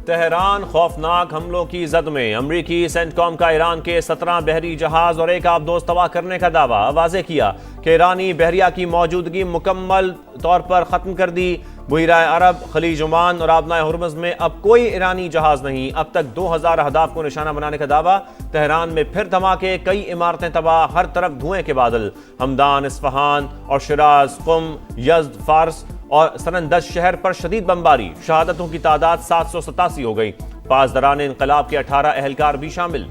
Tehran خوفناک حملوں کی زد میں، امریکی سینٹ کام کا ایران کے 17 بحری جہاز اور ایک آبدوز تباہ کرنے کا دعویٰ، واضح کیا کہ ایرانی بحریہ کی موجودگی مکمل طور پر ختم کر دی۔ بحیرہ عرب، خلیج عمان اور آبنائے ہرمز میں اب کوئی ایرانی جہاز نہیں۔ اب تک 2000 اہداف کو نشانہ بنانے کا دعویٰ۔ تہران میں پھر دھماکے، کئی عمارتیں تباہ، ہر طرف دھوئیں کے بادل۔ ہمدان، اصفہان اور شیراز، قم، یزد، فارس اور سنندج شہر پر شدید بمباری۔ شہادتوں کی تعداد 787 ہو گئی۔ پاسداران انقلاب کے 18 اہلکار بھی شامل۔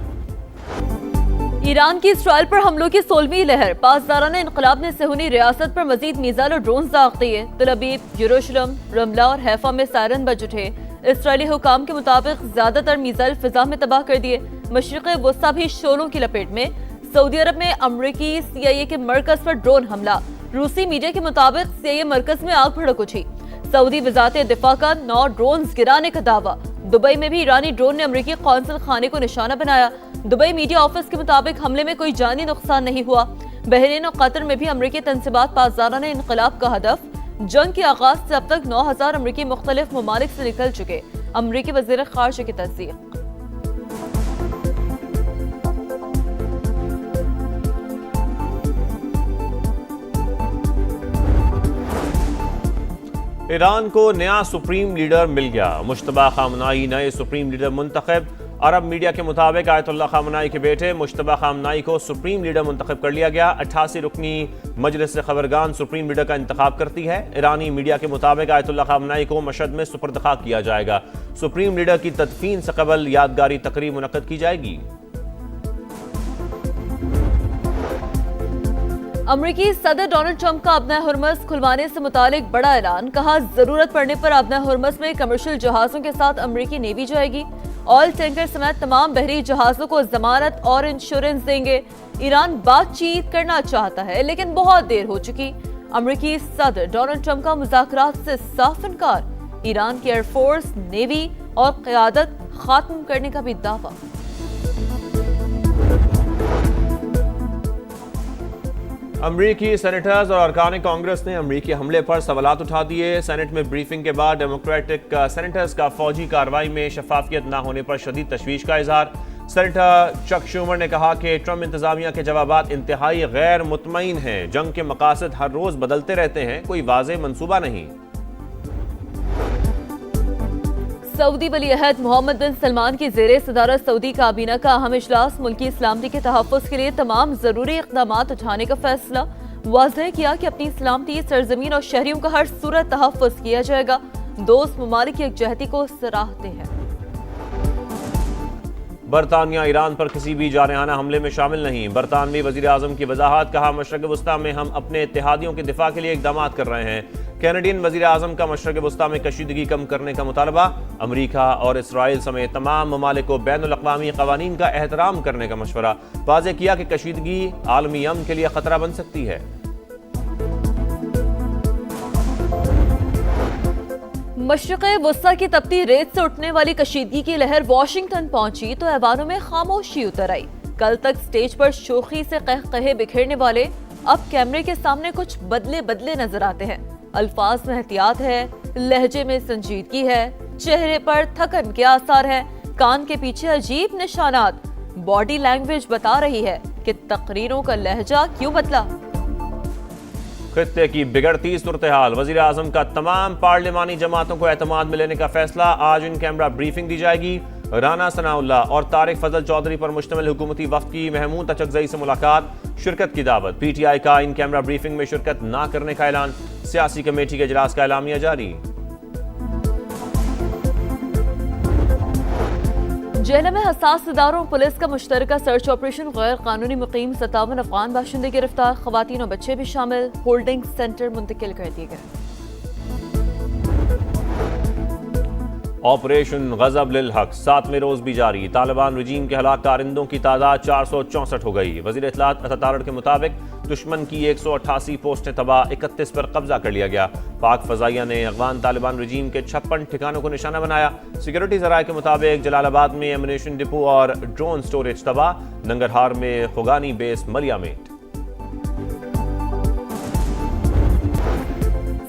ایران کی اسرائیل پر حملوں کی 16ویں لہر، پاسداران انقلاب نے صہیونی ریاست پر مزید میزائل اور ڈرونز داغ دیے۔ تل ابیب، یروشلم، رملہ اور حیفا میں سائرن بج اٹھے۔ اسرائیلی حکام کے مطابق زیادہ تر میزائل فضا میں تباہ کر دیے۔ مشرق وسطی بھی شعلوں کی لپیٹ میں۔ سعودی عرب میں امریکی CIA کے مرکز پر ڈرون حملہ۔ روسی میڈیا کے مطابق CIA مرکز میں آگ بھڑک اٹھی۔ سعودی وزارت دفاع کا 9 ڈرونز گرانے کا دعویٰ۔ دبئی میں بھی ایرانی ڈرون نے امریکی قونصل خانے کو نشانہ بنایا۔ دبئی میڈیا آفس کے مطابق حملے میں کوئی جانی نقصان نہیں ہوا۔ بحرین اور قطر میں بھی امریکی تنصیبات پاسداران انقلاب کا ہدف۔ جنگ کے آغاز سے اب تک 9000 امریکی مختلف ممالک سے نکل چکے، امریکی وزیر خارجہ کی تصدیق۔ ایران کو نیا سپریم لیڈر مل گیا، مجتبیٰ خامنائی نئے سپریم لیڈر منتخب۔ عرب میڈیا کے مطابق آیت اللہ خامنائی کے بیٹے مجتبیٰ خامنائی کو سپریم لیڈر منتخب کر لیا گیا۔ 88 رکنی مجلس خبرگان سپریم لیڈر کا انتخاب کرتی ہے۔ ایرانی میڈیا کے مطابق آیت اللہ خامنائی کو مشہد میں سپرد خاک کیا جائے گا۔ سپریم لیڈر کی تدفین سے قبل یادگاری تقریب منعقد کی جائے گی۔ امریکی صدر ڈونلڈ ٹرمپ کا آبنائے ہرمز کھلوانے سے متعلق بڑا اعلان، کہا ضرورت پڑنے پر آبنائے ہرمز میں کمرشل جہازوں کے ساتھ امریکی نیوی جائے گی۔ آئل ٹینکر سمیت تمام بحری جہازوں کو ضمانت اور انشورنس دیں گے۔ ایران بات چیت کرنا چاہتا ہے لیکن بہت دیر ہو چکی۔ امریکی صدر ڈونلڈ ٹرمپ کا مذاکرات سے صاف انکار۔ ایران کی ایئر فورس، نیوی اور قیادت ختم کرنے کا بھی دعویٰ۔ امریکی سینیٹرز اور ارکان کانگریس نے امریکی حملے پر سوالات اٹھا دیے۔ سینٹ میں بریفنگ کے بعد ڈیموکریٹک سینیٹرز کا فوجی کارروائی میں شفافیت نہ ہونے پر شدید تشویش کا اظہار۔ سینیٹر چک شومر نے کہا کہ ٹرمپ انتظامیہ کے جوابات انتہائی غیر مطمئن ہیں۔ جنگ کے مقاصد ہر روز بدلتے رہتے ہیں، کوئی واضح منصوبہ نہیں۔ سعودی ولی عہد محمد بن سلمان کی زیر صدارت سعودی کابینہ کا اہم اجلاس، ملکی سلامتی کے تحفظ کے لیے تمام ضروری اقدامات اٹھانے کا فیصلہ۔ واضح کیا کہ اپنی سلامتی، سرزمین اور شہریوں کا ہر صورت تحفظ کیا جائے گا۔ دوست ممالک کی یکجہتی کو سراہتے ہیں۔ برطانیہ ایران پر کسی بھی جارحانہ حملے میں شامل نہیں۔ برطانوی وزیر اعظم کی وضاحت، کہا مشرق وسطی میں ہم اپنے اتحادیوں کے دفاع کے لیے اقدامات کر رہے ہیں۔ کینیڈین وزیر اعظم کا مشرق وسطی میں کشیدگی کم کرنے کا مطالبہ۔ امریکہ اور اسرائیل سمیت تمام ممالک کو بین الاقوامی قوانین کا احترام کرنے کا مشورہ۔ واضح کیا کہ کشیدگی عالمی امن کے لیے خطرہ بن سکتی ہے۔ مشرق وسطی کی تپتی ریت سے اٹھنے والی کشیدگی کی لہر واشنگٹن پہنچی تو ایوانوں میں خاموشی اتر آئی۔ کل تک سٹیج پر شوخی سے قہقہے بکھیرنے والے اب کیمرے کے سامنے کچھ بدلے نظر آتے ہیں۔ الفاظ میں احتیاط ہے، لہجے میں سنجیدگی ہے، چہرے پر تھکن کے آثار ہیں، کان کے پیچھے عجیب نشانات۔ باڈی لینگویج بتا رہی ہے کہ تقریروں کا لہجہ کیوں بدلا۔ خطے کی بگڑتی صورتحال، وزیر اعظم کا تمام پارلیمانی جماعتوں کو اعتماد میں لینے کا فیصلہ۔ آج ان کیمرہ بریفنگ دی جائے گی۔ رانا ثناء اللہ اور طارق فضل چودھری پر مشتمل حکومتی وفد کی محمود اچکزئی سے ملاقات، شرکت کی دعوت۔ پی ٹی آئی کا ان کیمرہ بریفنگ میں شرکت نہ کرنے کا اعلان۔ سیاسی کمیٹی کے اجلاس کا اعلامیہ جاری۔ جہلم میں حساس اداروں پولیس کا مشترکہ سرچ آپریشن، غیر قانونی مقیم 57 افغان باشندے گرفتار، خواتین اور بچے بھی شامل، ہولڈنگ سینٹر منتقل کر دیے گئے۔ آپریشن غضب للحق 7ویں روز بھی جاری۔ طالبان رجیم کے ہلاک کارندوں کی تعداد 464 ہو گئی۔ وزیر اطلاعات اتاتارڑ کے مطابق دشمن کی 188 پوسٹیں تباہ، 31 پر قبضہ کر لیا گیا۔ پاک فضائیہ نے افغان طالبان رجیم کے 56 ٹھکانوں کو نشانہ بنایا۔ سیکورٹی ذرائع کے مطابق جلال آباد میں ایمونیشن ڈپو اور ڈرون سٹوریج تباہ، ننگرہار میں خوگانی بیس ملیامیٹ۔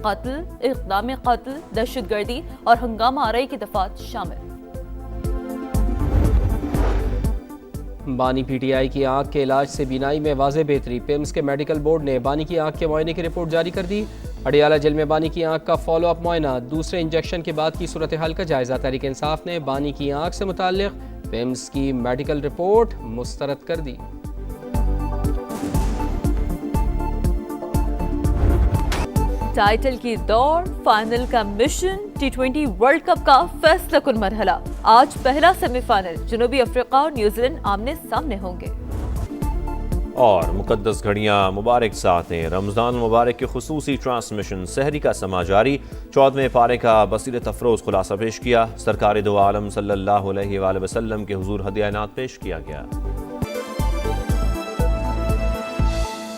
قتل، اقدام قتل، دہشت گردی اور ہنگامہ آرائی کی دفعات شامل۔ بانی پی ٹی آئی کی آنکھ کے علاج سے بینائی میں واضح بہتری، پیمز کے میڈیکل بورڈ نے بانی کی آنکھ کے معائنے کی رپورٹ جاری کر دی۔ اڈیالہ جیل میں بانی کی آنکھ کا فالو اپ معائنہ، دوسرے انجیکشن کے بعد کی صورتحال کا جائزہ۔ تحریک انصاف نے بانی کی آنکھ سے متعلق پیمز کی میڈیکل رپورٹ مسترد کر دی۔ ٹائٹل کی دوڑ، فائنل کا مشن، T20 ورلڈ کپ کا فیصلہ کن مرحلہ۔ آج پہلا سیمی فائنل، جنوبی افریقہ اور نیوزی لینڈ آمنے سامنے ہوں گے۔ اور مقدس گھڑیاں مبارک ساتھ ہیں، رمضان مبارک کی خصوصی ٹرانسمیشن سحری کا سما جاری، 14ویں پارے کا بصیرت افروز خلاصہ پیش کیا، سرکار دو عالم صلی اللہ علیہ وآلہ وسلم کے حضور ہدیہ عنایت پیش کیا گیا۔